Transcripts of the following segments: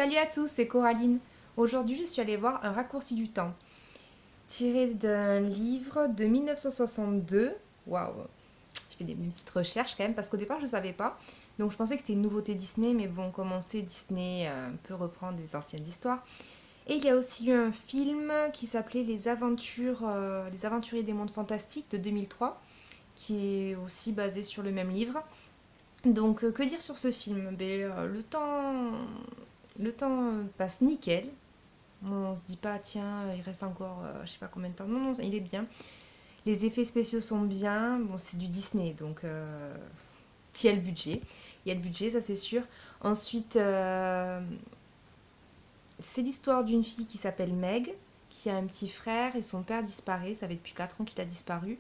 Salut à tous, c'est Coraline. Aujourd'hui, je suis allée voir Un raccourci du temps, tiré d'un livre de 1962. Waouh, je fais des petites recherches quand même parce qu'au départ, je ne savais pas. Donc, je pensais que c'était une nouveauté Disney, mais bon, comme on sait, Disney peut reprendre des anciennes histoires. Et il y a aussi eu un film qui s'appelait Les Aventuriers des Mondes Fantastiques de 2003, qui est aussi basé sur le même livre. Donc, que dire sur ce film? Le temps passe nickel. On se dit pas, tiens, il reste encore je sais pas combien de temps. Non, non, il est bien. Les effets spéciaux sont bien. Bon, c'est du Disney, donc il y a le budget. Il y a le budget, ça c'est sûr. Ensuite, c'est l'histoire d'une fille qui s'appelle Meg, qui a un petit frère et son père disparaît. Ça fait depuis 4 ans qu'il a disparu.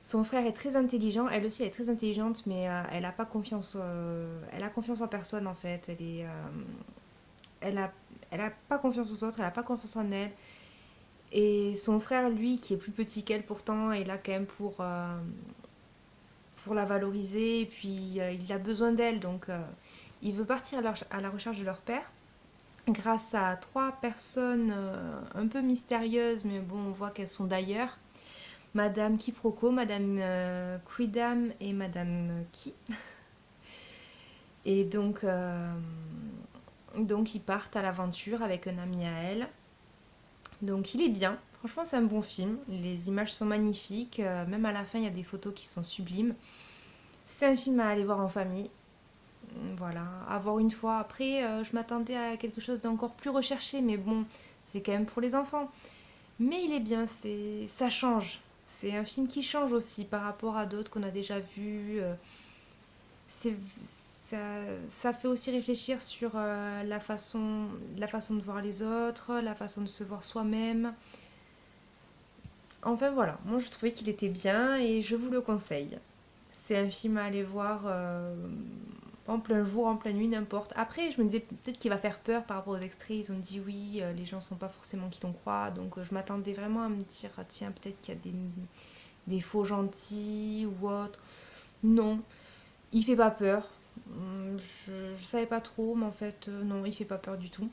Son frère est très intelligent, elle aussi elle est très intelligente, mais elle a pas confiance, elle a confiance en personne en fait. Elle a, elle a pas confiance aux autres, elle a pas confiance en elle. Et son frère, lui, qui est plus petit qu'elle pourtant, est là quand même pour la valoriser. Et puis, il a besoin d'elle. Donc, il veut partir à la recherche de leur père. Grâce à 3 personnes un peu mystérieuses, mais bon, on voit qu'elles sont d'ailleurs. Madame Quiproquo, Madame Quidam et Madame Qui. Et donc, ils partent à l'aventure avec un ami à elle. Donc il est bien. Franchement, c'est un bon film. Les images sont magnifiques. Même à la fin, il y a des photos qui sont sublimes. C'est un film à aller voir en famille. Voilà, à voir une fois. Après, je m'attendais à quelque chose d'encore plus recherché, mais bon, c'est quand même pour les enfants. Mais il est bien, ça change. C'est un film qui change aussi par rapport à d'autres qu'on a déjà vus. C'est, ça, ça fait aussi réfléchir sur la façon de voir les autres, la façon de se voir soi-même. Enfin voilà, moi je trouvais qu'il était bien et je vous le conseille. C'est un film à aller voir en plein jour, en pleine nuit, n'importe. Après, je me disais peut-être qu'il va faire peur par rapport aux extraits. Ils ont dit oui, les gens sont pas forcément qui l'on croit. Donc je m'attendais vraiment à me dire, ah, tiens, peut-être qu'il y a des faux gentils ou autre. Non, il fait pas peur. Je savais pas trop, mais en fait, non, il fait pas peur du tout.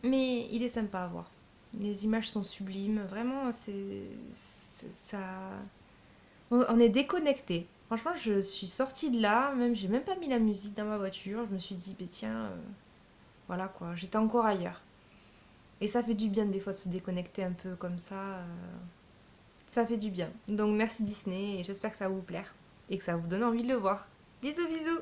Mais il est sympa à voir. Les images sont sublimes. Vraiment, ça. On est déconnecté. Franchement, je suis sortie de là, même j'ai même pas mis la musique dans ma voiture. Je me suis dit, bah tiens, voilà quoi, j'étais encore ailleurs. Et ça fait du bien des fois de se déconnecter un peu comme ça. Ça fait du bien. Donc merci Disney et j'espère que ça va vous plaire et que ça vous donne envie de le voir. Bisous bisous.